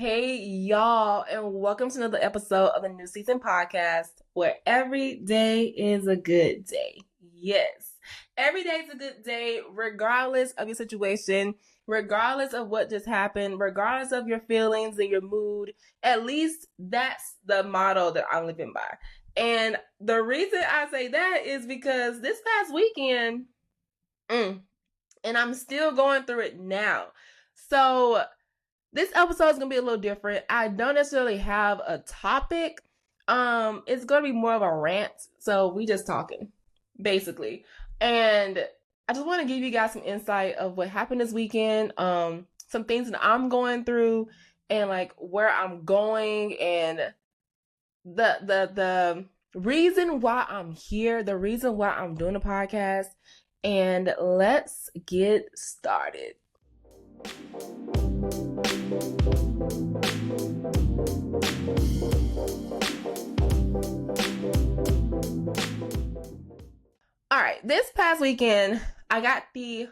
Hey, y'all, and welcome to another episode of the New Season Podcast, where every day is a good day. Yes, every day is a good day, regardless of your situation, regardless of what just happened, regardless of your feelings and your mood. At least that's the motto that I'm living by. And the reason I say that is because this past weekend, and I'm still going through it now. So, this episode is gonna be a little different. I don't necessarily have a topic. It's gonna be more of a rant. So we just talking, basically. And I just want to give you guys some insight of what happened this weekend. Some things that I'm going through, and like where I'm going, and the reason why I'm here, the reason why I'm doing a podcast. And let's get started. All right, this past weekend, I got the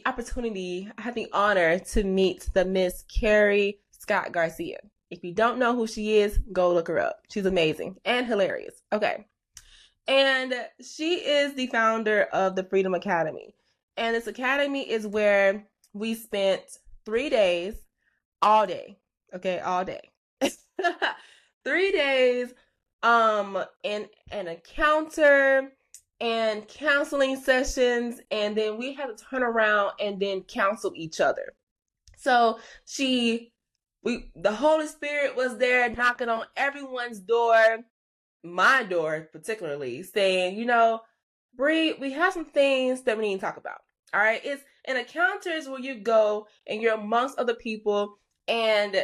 opportunity, I had the honor to meet the Miss Carrie Scott Garcia. If you don't know who she is, go look her up. She's amazing and hilarious. Okay. And she is the founder of the Freedom Academy. And this academy is where we spent 3 days, all day. Okay, all day. 3 days in an encounter and counseling sessions, and then we had to turn around and then counsel each other. So the Holy Spirit was there knocking on everyone's door, my door particularly, saying, Bree, we have some things that we need to talk about. All right. It's an encounters where you go and you're amongst other people, and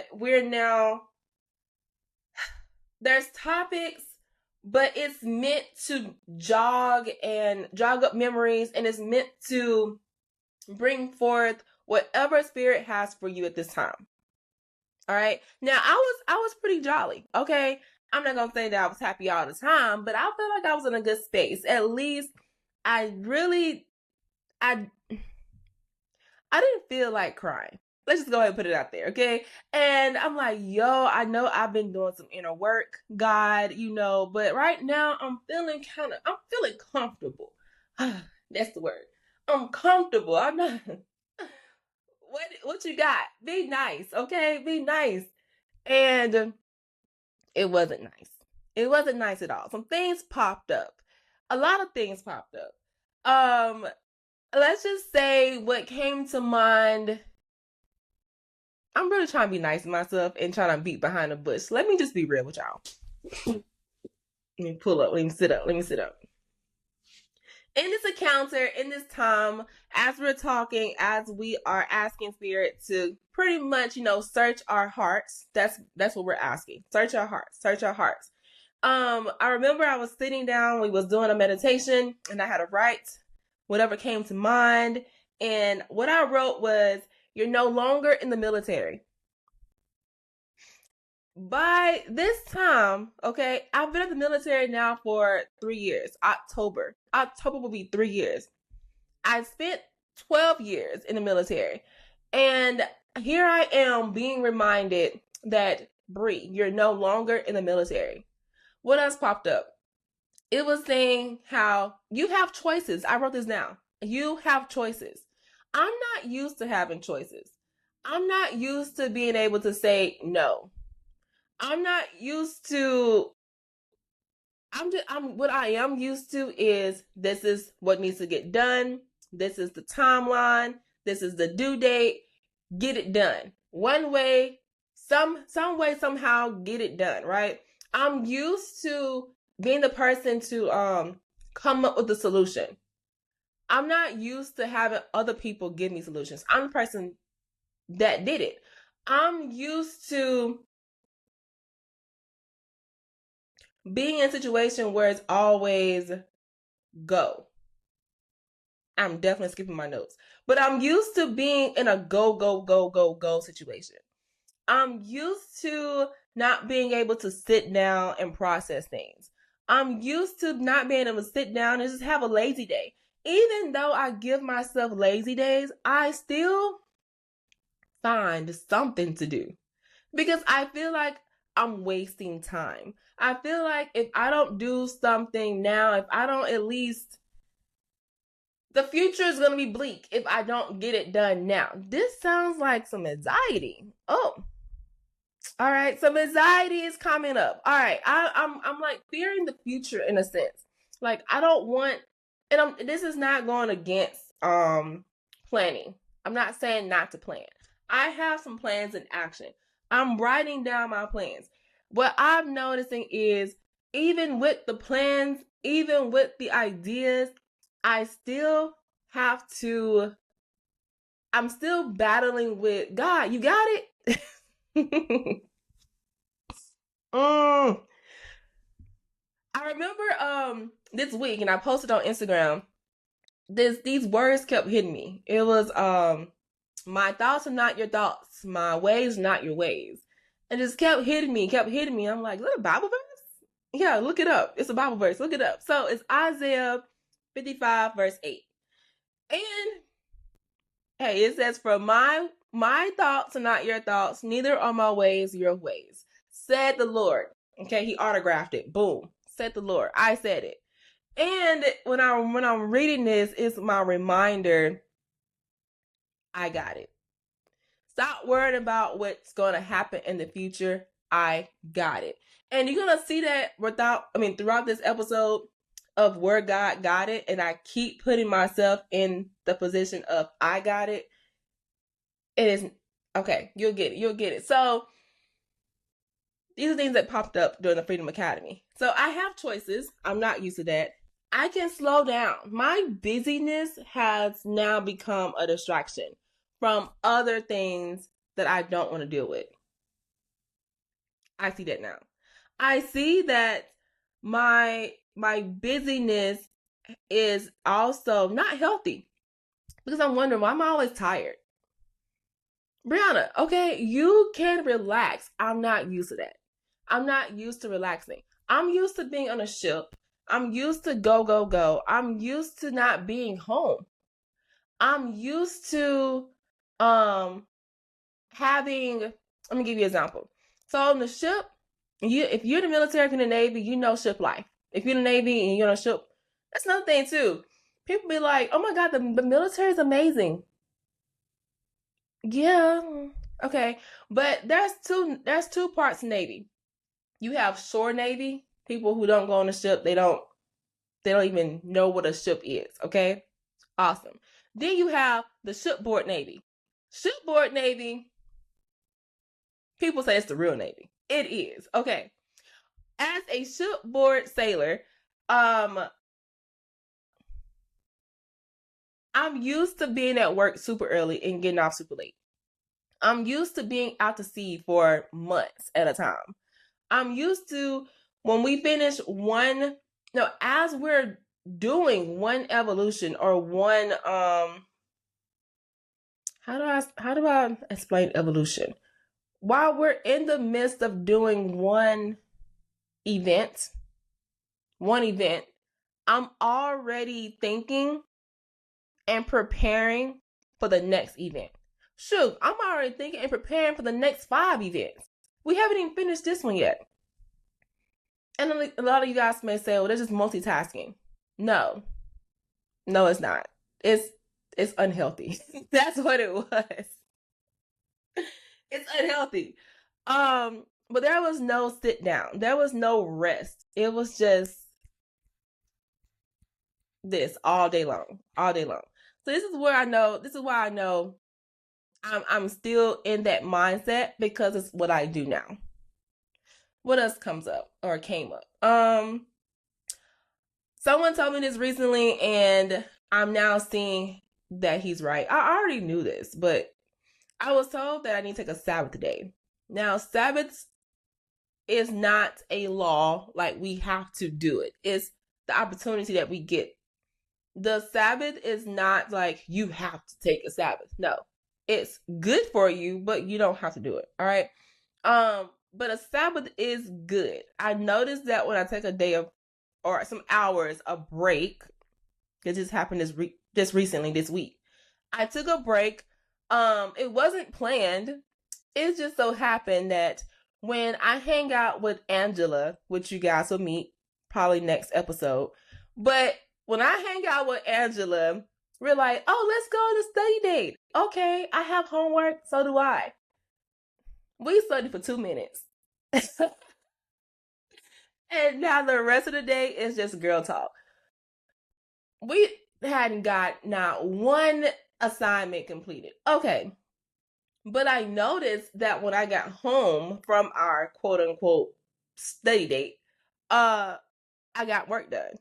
there's topics, but it's meant to jog up memories, and it's meant to bring forth whatever Spirit has for you at this time. All right. Now, I was pretty jolly. Okay. I'm not going to say that I was happy all the time, but I felt like I was in a good space. At least I didn't feel like crying. Let's just go ahead and put it out there, okay? And I'm like, I know I've been doing some inner work, God, but right now I'm feeling comfortable. That's the word. I'm comfortable. I'm not. What you got? Be nice, okay? Be nice. And it wasn't nice. It wasn't nice at all. Some things popped up. A lot of things popped up. Let's just say what came to mind. I'm really trying to be nice to myself and trying to beat behind the bush. Let me just be real with y'all. Let me pull up. Let me sit up. In this encounter, in this time, as we're talking, as we are asking Spirit to pretty much, search our hearts. That's what we're asking. Search our hearts. Search our hearts. I remember I was sitting down. We was doing a meditation, and I had to write whatever came to mind. And what I wrote was, you're no longer in the military. By this time, okay, I've been in the military now for 3 years. October will be 3 years. I spent 12 years in the military. And here I am being reminded that, Bree, you're no longer in the military. What else popped up? It was saying how you have choices. I wrote this down. You have choices. I'm not used to having choices. I'm not used to being able to say no. I'm not used to. What I am used to is, this is what needs to get done. This is the timeline. This is the due date. Get it done. One way, some way, somehow get it done, right? I'm used to being the person to come up with the solution. I'm not used to having other people give me solutions. I'm the person that did it. I'm used to being in a situation where it's always go. I'm definitely skipping my notes. But I'm used to being in a go situation. I'm used to not being able to sit down and process things. I'm used to not being able to sit down and just have a lazy day. Even though I give myself lazy days, I still find something to do. because I feel like I'm wasting time. I feel like if I don't do something now, if I don't at least, the future is going to be bleak if I don't get it done now. This sounds like some anxiety. Oh, all right. Some anxiety is coming up. All right. I'm like fearing the future in a sense. Like I don't want, and this is not going against planning. I'm not saying not to plan. I have some plans in action. I'm writing down my plans. What I'm noticing is even with the plans, even with the ideas, I still have to, I'm still battling with God. You got it? Mm. I remember this week, and I posted on Instagram. These words kept hitting me. It was my thoughts are not your thoughts, my ways not your ways. And just kept hitting me, kept hitting me. I'm like, is that a Bible verse? Yeah, look it up. It's a Bible verse. Look it up. So it's Isaiah 55 verse 8. And hey, it says, for my thoughts are not your thoughts, neither are my ways your ways, said the Lord. Okay, he autographed it. Boom. Said the Lord. I said it. And when I'm reading this, it's my reminder, I got it. Stop worrying about what's going to happen in the future. I got it. And you're going to see that throughout this episode of where God got it. And I keep putting myself in the position of I got it. It is okay. You'll get it. You'll get it. So these are things that popped up during the Freedom Academy. So I have choices. I'm not used to that. I can slow down. My busyness has now become a distraction from other things that I don't want to deal with. I see that now. I see that my busyness is also not healthy because I'm wondering why am I always tired? Brianna, okay, you can relax. I'm not used to that. I'm not used to relaxing. I'm used to being on a ship. I'm used to go, go, go. I'm used to not being home. I'm used to having, let me give you an example. So on the ship, if you're in the military, if you're in the Navy, you know ship life. If you're in the Navy and you're on a ship, that's another thing too. People be like, oh my God, the military is amazing. Yeah. Okay. But there's two parts of Navy. You have shore Navy, people who don't go on the ship, they don't even know what a ship is, okay? Awesome. Then you have the shipboard Navy. Shipboard Navy, people say it's the real Navy. It is. Okay. As a shipboard sailor, I'm used to being at work super early and getting off super late. I'm used to being out to sea for months at a time. I'm used to when we finish as we're doing one evolution or one how do I explain evolution? While we're in the midst of doing one event, I'm already thinking and preparing for the next event. Shoot, I'm already thinking and preparing for the next 5 events. We haven't even finished this one yet. And a lot of you guys may say, well, that's just multitasking. No, it's not. It's unhealthy. That's what it was. It's unhealthy. But there was no sit down. There was no rest. It was just this all day long. So this is why I know I'm still in that mindset because it's what I do now. What else comes up or came up? Someone told me this recently and I'm now seeing that he's right. I already knew this, but I was told that I need to take a Sabbath day. Now, Sabbaths is not a law, like we have to do it. It's the opportunity that we get. The Sabbath is not like you have to take a Sabbath. No. It's good for you, but you don't have to do it. All right. But a Sabbath is good. I noticed that when I take a day of or some hours a break, it just happened just recently this week. I took a break. It wasn't planned. it just so happened that when I hang out with Angela, which you guys will meet probably next episode, but when I hang out with Angela, we're like, oh, let's go on a study date. Okay, I have homework, so do I. We studied for 2 minutes. And now the rest of the day is just girl talk. We hadn't got not one assignment completed. Okay. But I noticed that when I got home from our quote unquote study date, I got work done.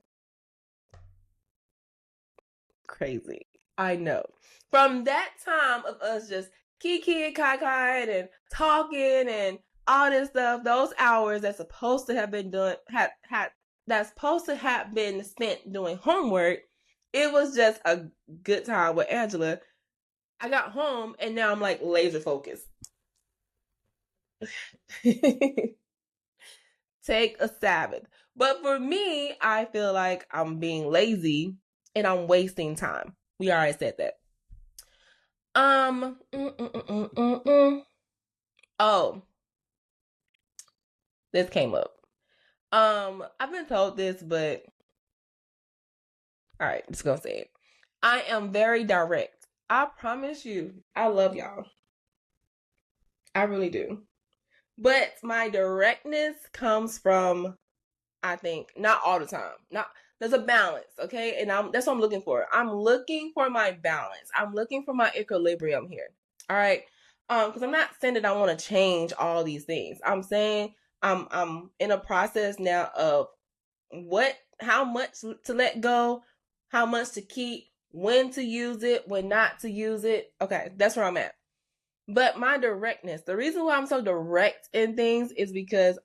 Crazy. I know. From that time of us just kikiing, kai and talking and all this stuff, those hours that's supposed to have been done that's supposed to have been spent doing homework, it was just a good time with Angela. I got home and now I'm like laser focused. Take a Sabbath. But for me, I feel like I'm being lazy and I'm wasting time. We already said that. Um. mm, mm, mm, mm, mm, mm. Oh, this came up. I've been told this, but all right, I'm just gonna say it. I am very direct. I promise you, I love y'all. I really do. But my directness comes from, I think, not all the time. Not There's a balance, okay? And that's what I'm looking for. I'm looking for my balance. I'm looking for my equilibrium here. All right. Because I'm not saying that I want to change all these things. I'm saying I'm in a process now of how much to let go, how much to keep, when to use it, when not to use it. Okay, that's where I'm at. But my directness, the reason why I'm so direct in things is because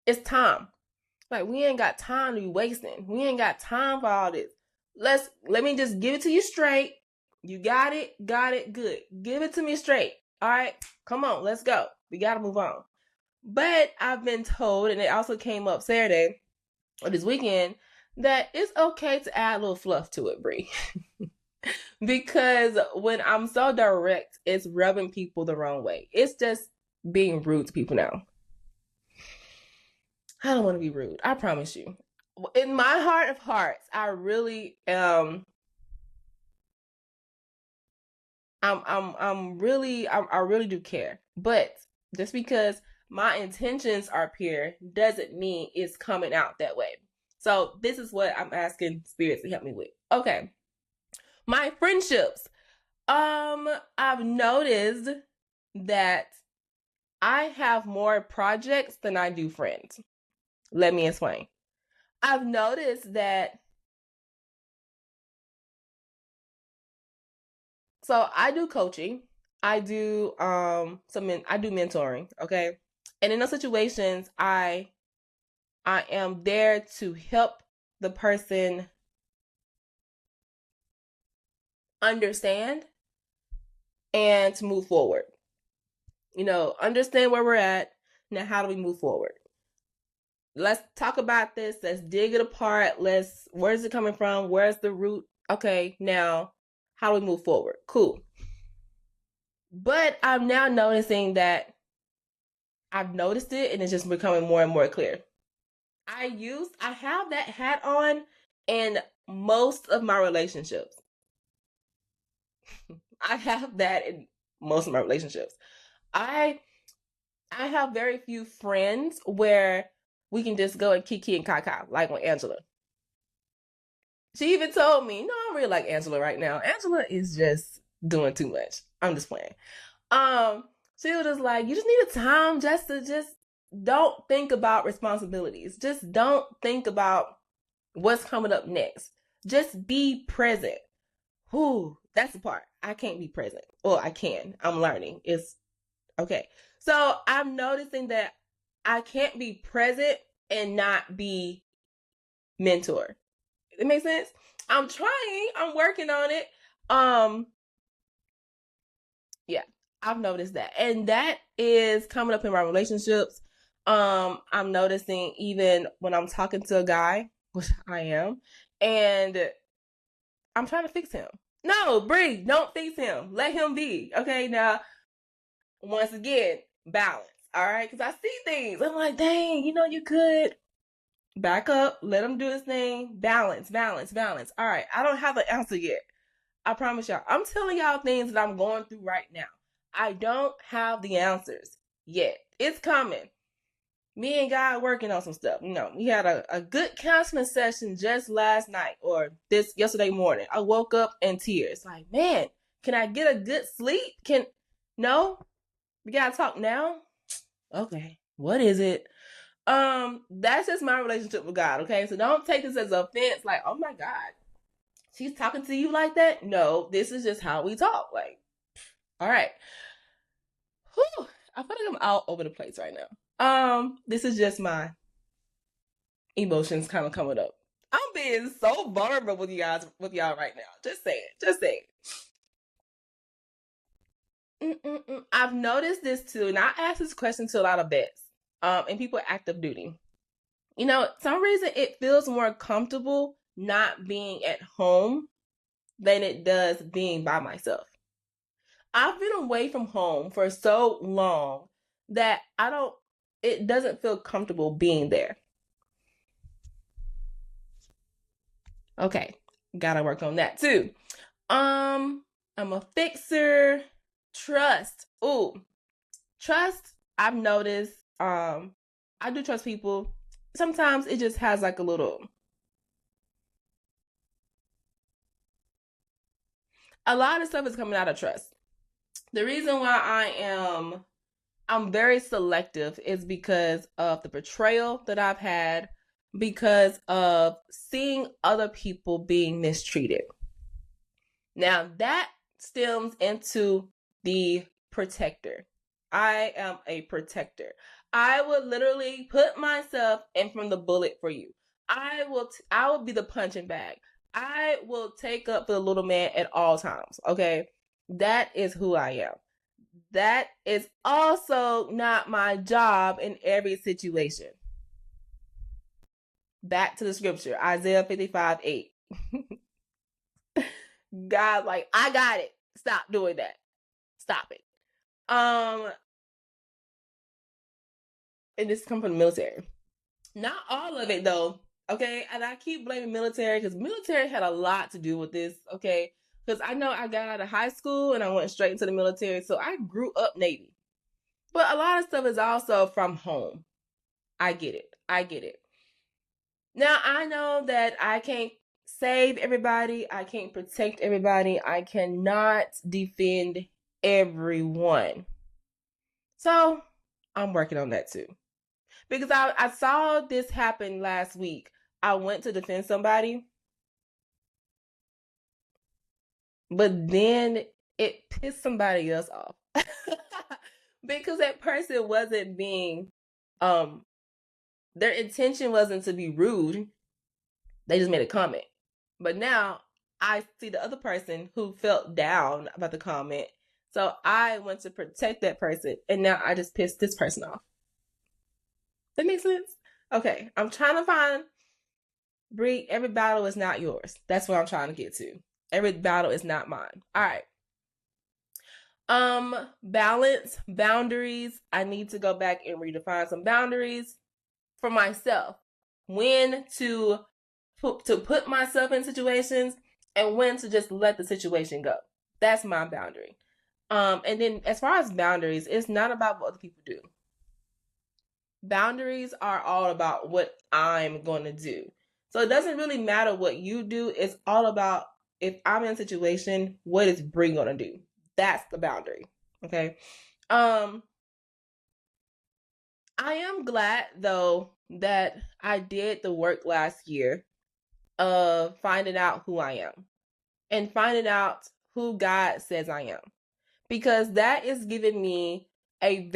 it's time. Like, we ain't got time to be wasting. We ain't got time for all this. Let me just give it to you straight. You got it, good. Give it to me straight. All right, come on, let's go. We gotta move on. But I've been told, and it also came up Saturday or this weekend, that it's okay to add a little fluff to it, Brie. Because when I'm so direct, it's rubbing people the wrong way. It's just being rude to people now. I don't want to be rude. I promise you. In my heart of hearts, I really I really do care. But just because my intentions are pure doesn't mean it's coming out that way. So this is what I'm asking spirits to help me with. Okay. My friendships. I've noticed that I have more projects than I do friends. Let me explain. I've noticed that. So I do coaching. I do I do mentoring, okay? And in those situations, I am there to help the person understand and to move forward. Understand where we're at. Now, how do we move forward? Let's talk about this. Let's dig it apart. Where's it coming from? Where's the root? Okay, now, how do we move forward? Cool. But I'm now noticing that I've noticed it and it's just becoming more and more clear. I have that hat on in most of my relationships. I have that in most of my relationships. I have very few friends where we can just go and kiki and kaka, like with Angela. She even told me, no, I don't really like Angela right now. Angela is just doing too much. I'm just playing. She was just like, you just need a time just to don't think about responsibilities. Just don't think about what's coming up next. Just be present. Whew, that's the part. I can't be present. Well, I can. I'm learning. It's okay. So I'm noticing that I can't be present and not be mentor. It makes sense? I'm trying. I'm working on it. Yeah, I've noticed that. And that is coming up in my relationships. I'm noticing even when I'm talking to a guy, which I am, and I'm trying to fix him. No, Bree, don't fix him. Let him be. Okay, now once again, balance. All right, because I see things. I'm like, dang, you could back up, let him do his thing. Balance, balance, balance. All right, I don't have the answer yet. I promise y'all. I'm telling y'all things that I'm going through right now. I don't have the answers yet. It's coming. Me and God working on some stuff. We had a good counseling session just last night or yesterday morning. I woke up in tears. Like, man, can I get a good sleep? No? We gotta talk now? Okay. What is it? That's just my relationship with God, okay? So don't take this as an offense, like, oh my God, she's talking to you like that? No, this is just how we talk. Like, all right. Whew, I feel like I'm all over the place right now. This is just my emotions kind of coming up. I'm being so vulnerable with y'all right now. Just say it. I've noticed this too, and I ask this question to a lot of vets, and people active duty. Some reason it feels more comfortable not being at home than it does being by myself. I've been away from home for so long that it doesn't feel comfortable being there. Okay, gotta work on that too. I'm a fixer. Trust. Ooh, trust. I've noticed. I do trust people. Sometimes it just has like a lot of stuff is coming out of trust. The reason why I'm very selective is because of the betrayal that I've had, because of seeing other people being mistreated. Now that stems into the protector. I am a protector. I would literally put myself in from the bullet for you. I will be the punching bag. I will take up for the little man at all times. Okay. That is who I am. That is also not my job in every situation. Back to the scripture, Isaiah 55:8. God, like, I got it. Stop doing that. Stop it. And this comes from the military. Not all of it though. Okay. And I keep blaming military because military had a lot to do with this. Okay. Because I know I got out of high school and I went straight into the military. So I grew up Navy. But a lot of stuff is also from home. I get it. Now I know that I can't save everybody. I can't protect everybody. I cannot defend everyone. So I'm working on that too. Because I saw this happen last week. I went to defend somebody, but then it pissed somebody else off. Because that person wasn't being, their intention wasn't to be rude. They just made a comment. But now I see the other person who felt down about the comment. So I went to protect that person. And now I just pissed this person off. That makes sense? Okay. I'm trying to find, Bree, every battle is not yours. That's what I'm trying to get to. Every battle is not mine. All right. Balance, boundaries. I need to go back and redefine some boundaries for myself. When to put myself in situations and when to just let the situation go. That's my boundary. And then as far as boundaries, it's not about what other people do. Boundaries are all about what I'm going to do. So it doesn't really matter what you do. It's all about, if I'm in a situation, what is Bree going to do? That's the boundary. Okay. I am glad though that I did the work last year of finding out who I am and finding out who God says I am, because that is giving me it's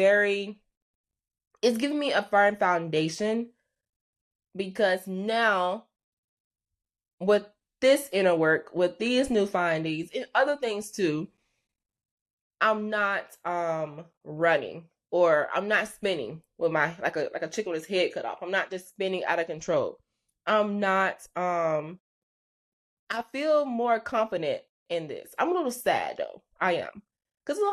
giving me a firm foundation, because now with this inner work, with these new findings and other things too, I'm not running, or I'm not spinning with my like a chicken with his head cut off. I'm not just spinning out of control. I'm not I feel more confident in this. I'm a little sad though. I am. Because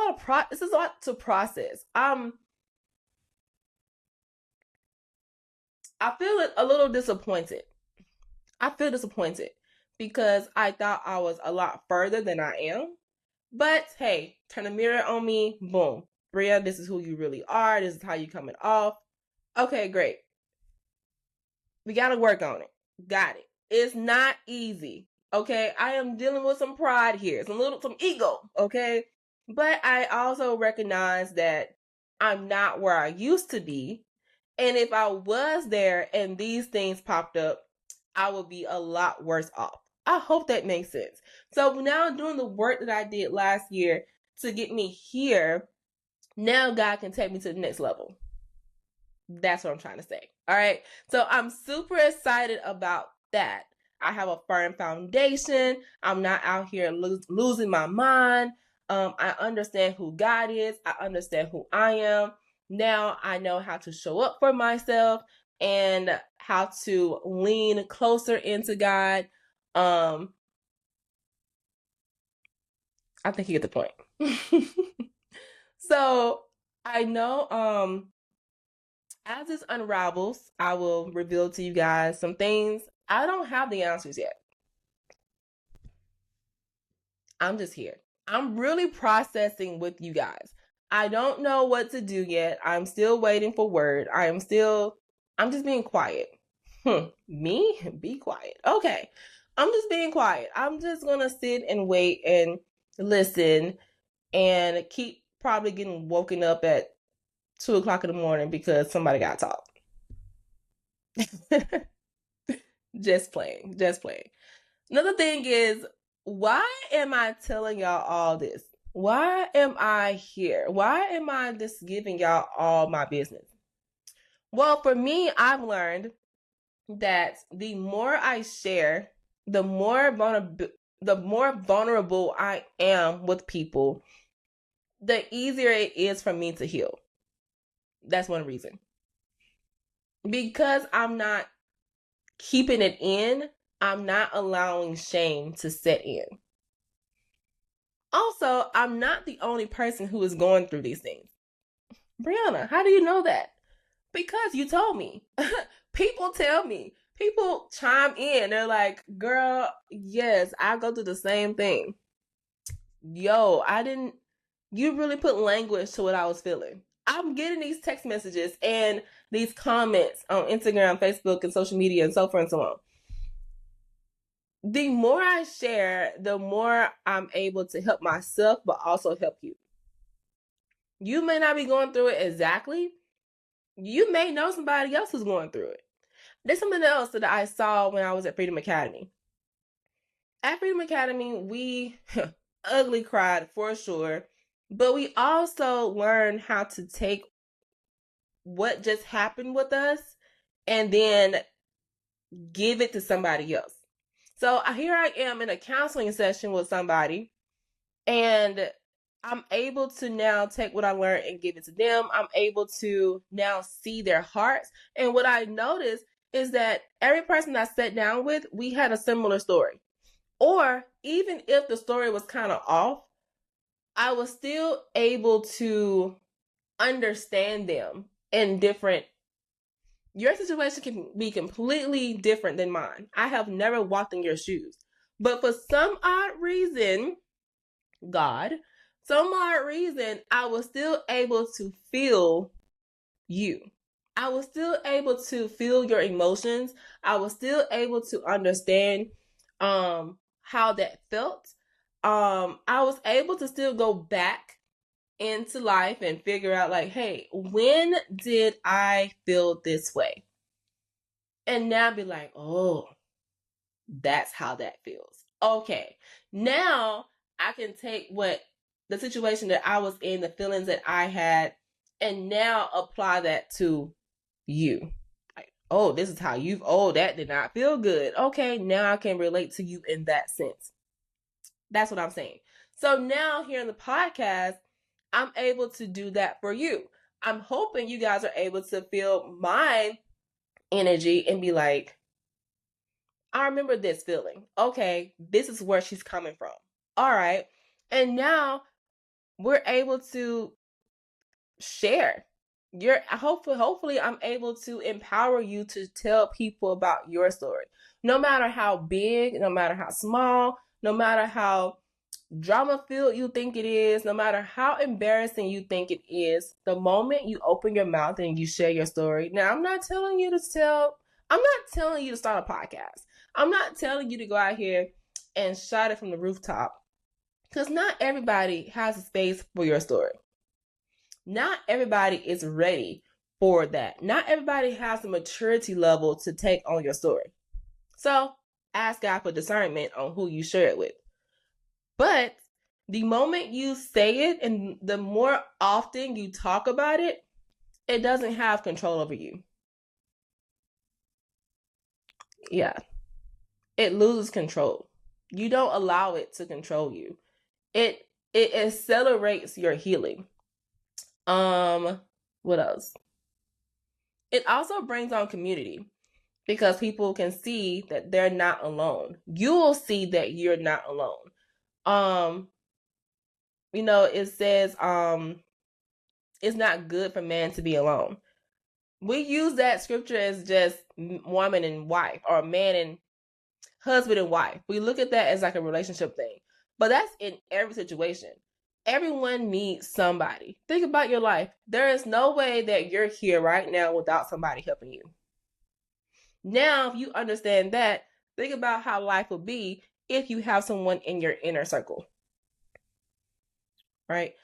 this is a lot to process. I feel a little disappointed. I feel disappointed because I thought I was a lot further than I am. But hey, turn a mirror on me, boom. Bria, this is who you really are. This is how you coming off. Okay, great. We gotta work on it. Got it. It's not easy. Okay, I am dealing with some pride here, some ego. Okay, but I also recognize that I'm not where I used to be, and if I was there and these things popped up, I would be a lot worse off. I hope that makes sense. So now doing the work that I did last year to get me here, now God can take me to the next level. That's what I'm trying to say. All right. So I'm super excited about that. I have a firm foundation. I'm not out here losing my mind. I understand who God is. I understand who I am. Now I know how to show up for myself and how to lean closer into God. I think you get the point. So I know as this unravels, I will reveal to you guys some things. I don't have the answers yet. I'm just here. I'm really processing with you guys. I don't know what to do yet. I'm still waiting for word. I'm just being quiet. Me? Be quiet. Okay. I'm just being quiet. I'm just going to sit and wait and listen and keep probably getting woken up at 2:00 in the morning because somebody got taught. Just playing. Just playing. Another thing is, why am I telling y'all all this? Why am I here? Why am I just giving y'all all my business? Well, for me, I've learned that the more I share, the more vulnerable I am with people, the easier it is for me to heal. That's one reason. Because I'm not keeping it in, I'm not allowing shame to set in. Also, I'm not the only person who is going through these things. Brianna, how do you know that? Because you told me. People tell me. People chime in. They're like, girl, yes, I go through the same thing. Yo, you really put language to what I was feeling. I'm getting these text messages and these comments on Instagram, Facebook, and social media, and so forth and so on. The more I share, the more I'm able to help myself, but also help you. You may not be going through it exactly. You may know somebody else who's going through it. There's something else that I saw when I was at Freedom Academy. At Freedom Academy, we ugly cried for sure, but we also learned how to take what just happened with us and then give it to somebody else. So here I am in a counseling session with somebody, and I'm able to now take what I learned and give it to them. I'm able to now see their hearts. And what I noticed is that every person I sat down with, we had a similar story. Or even if the story was kind of off, I was still able to understand them in different. Your situation can be completely different than mine. I have never walked in your shoes. But for some odd reason, some odd reason, I was still able to feel you. I was still able to feel your emotions. I was still able to understand how that felt. I was able to still go back into life and figure out like, hey, when did I feel this way? And now be like, oh, that's how that feels. Okay. Now I can take what the situation that I was in, the feelings that I had, and now apply that to you. Like, oh, this is how that did not feel good. Okay, now I can relate to you in that sense. That's what I'm saying. So now here in the podcast, I'm able to do that for you. I'm hoping you guys are able to feel my energy and be like, I remember this feeling. Okay, this is where she's coming from. All right. And now we're able to share. Hopefully I'm able to empower you to tell people about your story. No matter how big, no matter how small, no matter how drama filled you think it is, no matter how embarrassing you think it is, the moment you open your mouth and you share your story. Now, I'm not telling you to start a podcast. I'm not telling you to go out here and shout it from the rooftop, because not everybody has a space for your story. Not everybody is ready for that. Not everybody has the maturity level to take on your story. So ask God for discernment on who you share it with. But the moment you say it and the more often you talk about it, it doesn't have control over you. Yeah. It loses control. You don't allow it to control you. It accelerates your healing. What else? It also brings on community, because people can see that they're not alone. You'll see that you're not alone. It says it's not good for man to be alone. We use that scripture as just woman and wife, or man and husband and wife. We look at that as like a relationship thing. But that's in every situation. Everyone needs somebody. Think about your life. There is no way that you're here right now without somebody helping you. Now, if you understand that, think about how life would be if you have someone in your inner circle. Right?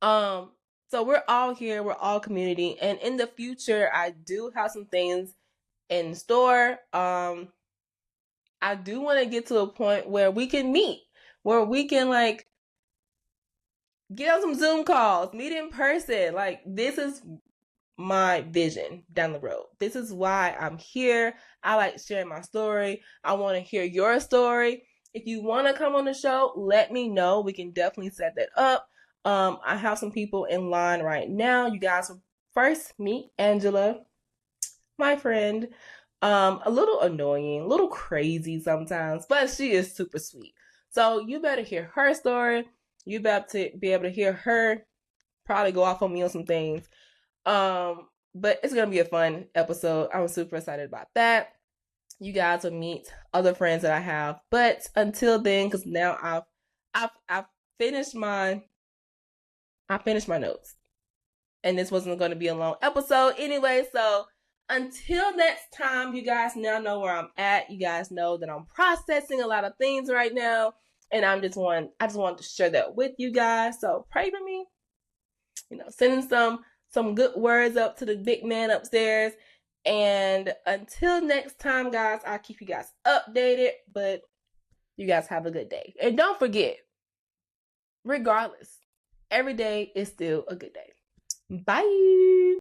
So we're all here, we're all community, and in the future, I do have some things in store. I do want to get to a point where we can meet, where we can like get on some Zoom calls, meet in person. Like, this is my vision down the road. This is why I'm here. I like sharing my story. I want to hear your story. If you want to come on the show, let me know. We can definitely set that up. I have some people in line right now. You guys will first meet Angela, my friend. A little annoying, a little crazy sometimes, but she is super sweet. So you better hear her story. You better be able to hear her probably go off on me on some things. But it's gonna be a fun episode. I'm super excited about that. You guys will meet other friends that I have. But until then, because now I've finished my notes, and this wasn't going to be a long episode anyway. So until next time, you guys now know where I'm at. You guys know that I'm processing a lot of things right now, and I just wanted to share that with you guys. So pray for me. Sending some good words up to the big man upstairs. And until next time, guys, I'll keep you guys updated. But you guys have a good day. And don't forget, regardless, every day is still a good day. Bye.